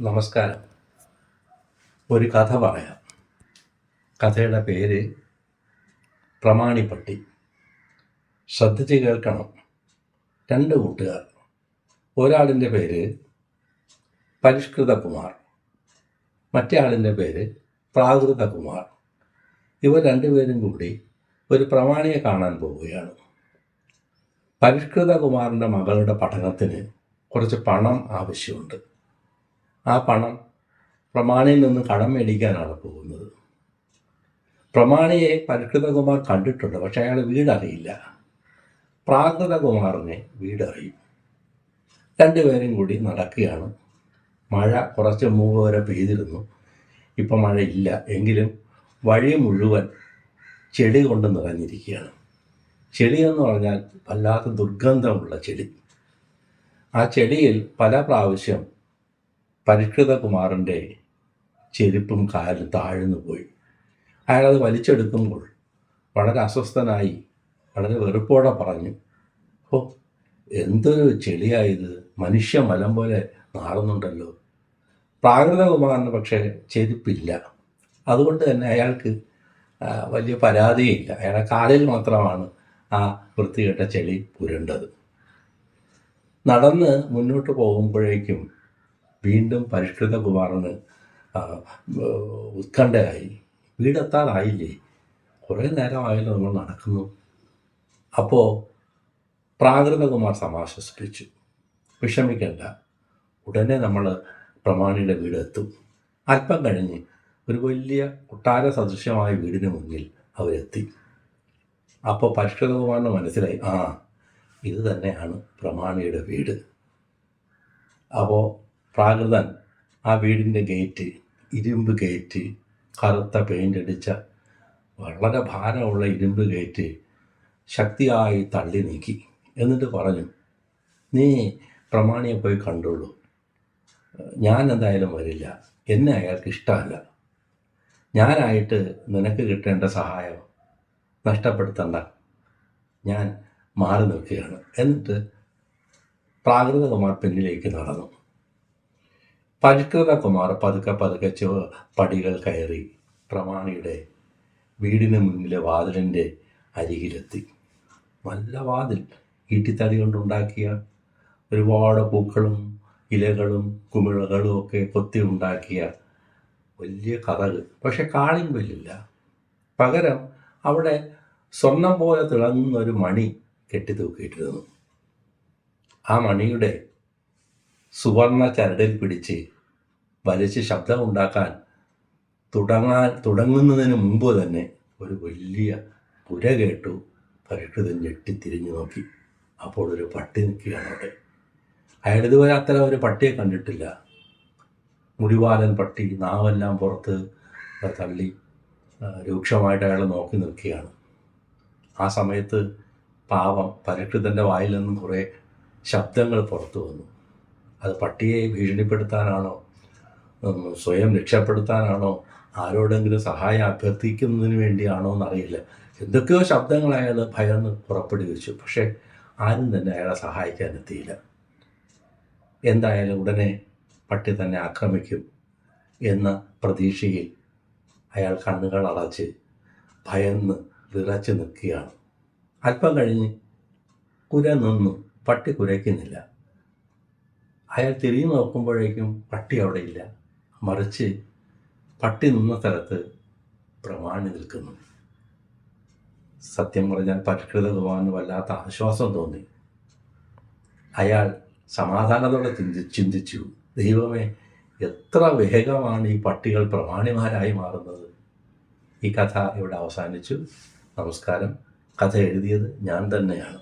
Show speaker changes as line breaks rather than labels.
നമസ്കാരം. ഒരു കഥ പറയാം. കഥയുടെ പേര് പ്രമാണിപ്പട്ടി. ശ്രദ്ധിച്ച് കേൾക്കണം. 2 കൂട്ടുകാർ. ഒരാളിൻ്റെ പേര് പരിഷ്കൃതകുമാർ, മറ്റേ ആളിൻ്റെ പേര് പ്രാകൃതകുമാർ. ഇവർ 2 പേരും കൂടി ഒരു പ്രമാണിയെ കാണാൻ പോവുകയാണ്. പരിഷ്കൃതകുമാറിൻ്റെ മകളുടെ പഠനത്തിന് കുറച്ച് പണം ആവശ്യമുണ്ട്. ആ പണം പ്രമാണിയിൽ നിന്ന് കടം മേടിക്കാനാണ് പോകുന്നത്. പ്രമാണിയെ പരിഷ്കൃതകുമാർ കണ്ടിട്ടുണ്ട്, പക്ഷേ അയാൾ വീടറിയില്ല. പ്രാകൃതകുമാറിനെ വീടറിയും. 2 പേരും കൂടി നടക്കുകയാണ്. മഴ കുറച്ച് മുമ്പ് വരെ പെയ്തിരുന്നു. ഇപ്പം മഴയില്ല. എങ്കിലും വഴി മുഴുവൻ ചെടി കൊണ്ട് നിറഞ്ഞിരിക്കുകയാണ്. ചെടി എന്ന് പറഞ്ഞാൽ വല്ലാത്ത ദുർഗന്ധമുള്ള ചെടി. ആ ചെടിയിൽ പല പ്രാവശ്യം പരിഷ്കൃതകുമാറിൻ്റെ ചെരുപ്പും കാലും താഴ്ന്നു പോയി. അയാളത് വലിച്ചെടുക്കുമ്പോൾ വളരെ അസ്വസ്ഥനായി, വളരെ വെറുപ്പോടെ പറഞ്ഞു, ഓ, എന്തൊരു ചെളിയായത്, മനുഷ്യ മലം പോലെ നാറുന്നുണ്ടല്ലോ. പ്രാകൃതകുമാറിന് പക്ഷേ ചെരുപ്പില്ല. അതുകൊണ്ട് തന്നെ അയാൾക്ക് വലിയ പരാതിയില്ല. അയാളുടെ കാലിൽ മാത്രമാണ് ആ വൃത്തികെട്ട ചെളി പുരണ്ടത്. നടന്ന് മുന്നോട്ട് പോകുമ്പോഴേക്കും വീണ്ടും പരിഷ്കൃതകുമാറിന് ഉത്കണ്ഠയായി. വീടെത്താറായില്ലേ, കുറേ നേരമായല്ലോ നമ്മൾ നടക്കുന്നു. അപ്പോൾ പ്രാകൃതകുമാർ സമാശ്വസിപ്പിച്ചു, വിഷമിക്കണ്ട, ഉടനെ നമ്മൾ പ്രമാണിയുടെ വീടെത്തും. അല്പം കഴിഞ്ഞ് ഒരു വലിയ കൊട്ടാര സദൃശ്യമായ വീടിന് മുന്നിൽ അവരെത്തി. അപ്പോൾ പരിഷ്കൃതകുമാറിന് മനസ്സിലായി, ഇത് തന്നെയാണ് പ്രമാണിയുടെ വീട്. അപ്പോൾ പ്രാകൃതൻ ആ വീടിൻ്റെ ഗേറ്റ്, ഇരുമ്പ് ഗേറ്റ്, കറുത്ത പെയിൻ്റ് അടിച്ച വളരെ ഭാരമുള്ള ഇരുമ്പ് ഗേറ്റ് ശക്തിയായി തള്ളി നീക്കി. എന്നിട്ട് പറഞ്ഞു, നീ പ്രമാണിയെ പോയി കണ്ടുള്ളൂ, ഞാൻ എന്തായാലും വരില്ല, എന്നെ അയാൾക്ക് ഇഷ്ടമല്ല. ഞാനായിട്ട് നിനക്ക് കിട്ടേണ്ട സഹായം നഷ്ടപ്പെടുത്തണ്ട, ഞാൻ മാറി നിൽക്കുകയാണ്. എന്നിട്ട് പ്രാകൃതകുമാർ പിന്നിലേക്ക് നടന്നു. പരിഷ്കൃതകുമാർ പതുക്കെ പടികൾ കയറി പ്രമാണിയുടെ വീടിന് മുന്നിലെ വാതിലിൻ്റെ അരികിലെത്തി. നല്ല വാതിൽ, ഈട്ടിത്തടി കൊണ്ടുണ്ടാക്കിയ, ഒരുപാട് പൂക്കളും ഇലകളും കുമിളകളും ഒക്കെ കൊത്തി ഉണ്ടാക്കിയ വലിയ കതക്. പക്ഷെ കാളിംഗ് ബെല്ലില്ല. പകരം അവിടെ സ്വർണം പോലെ തിളങ്ങുന്ന ഒരു മണി കെട്ടിത്തൂക്കിയിട്ടിരുന്നു. ആ മണിയുടെ സുവർണ ചരടിൽ പിടിച്ച് വലിച്ച് ശബ്ദമുണ്ടാക്കാൻ തുടങ്ങുന്നതിന് മുമ്പ് തന്നെ ഒരു വലിയ പുര കേട്ടു. പരിഷ്കൃതൻ ഞെട്ടിത്തിരിഞ്ഞു നോക്കി. അപ്പോൾ ഒരു പട്ടി നിൽക്കുകയാണ് അവിടെ. അയാൾ ഇതുവരെ അത്തരം ഒരു പട്ടിയെ കണ്ടിട്ടില്ല. മുടിവാലൻ പട്ടി, നാവെല്ലാം പുറത്ത് തള്ളി രൂക്ഷമായിട്ട് അയാൾ നോക്കി നിൽക്കുകയാണ്. ആ സമയത്ത് പാവം പരിഷ്കൃതൻ്റെ വായിൽ നിന്നും കുറേ ശബ്ദങ്ങൾ പുറത്തു വന്നു. അത് പട്ടിയെ ഭീഷണിപ്പെടുത്താനാണോ, സ്വയം രക്ഷപ്പെടുത്താനാണോ, ആരോടെങ്കിലും സഹായം അഭ്യർത്ഥിക്കുന്നതിന് വേണ്ടിയാണോ എന്നറിയില്ല. എന്തൊക്കെയോ ശബ്ദങ്ങൾ അയാൾ ഭയന്ന് പുറപ്പെടുവിച്ചു. പക്ഷേ ആരും തന്നെ അയാളെ സഹായിക്കാൻ എത്തിയില്ല. എന്തായാലും ഉടനെ പട്ടി തന്നെ ആക്രമിക്കും എന്ന പ്രതീക്ഷയിൽ അയാൾ കണ്ണുകൾ അടച്ച് ഭയന്ന് വിറച്ച് നിൽക്കുകയാണ്. അല്പം കഴിഞ്ഞ് കുര നിന്നു. പട്ടി കുരയ്ക്കുന്നില്ല. അയാൾ തിരിഞ്ഞു നോക്കുമ്പോഴേക്കും പട്ടി അവിടെ ഇല്ല. മറിച്ച് പട്ടി നിന്ന സ്ഥലത്ത് പ്രമാണി നിൽക്കുന്നു. സത്യം പറഞ്ഞാൽ പരിഷ്കൃതകുമാറിന് വല്ലാത്ത ആശ്വാസം തോന്നി. അയാൾ സമാധാനത്തോടെ ചിന്തിച്ചു, ദൈവമേ, എത്ര വേഗമാണ് ഈ പട്ടികൾ പ്രമാണിമാരായി മാറുന്നത്. ഈ കഥ ഇവിടെ അവസാനിച്ചു. നമസ്കാരം. കഥ എഴുതിയത് ഞാൻ തന്നെയാണ്.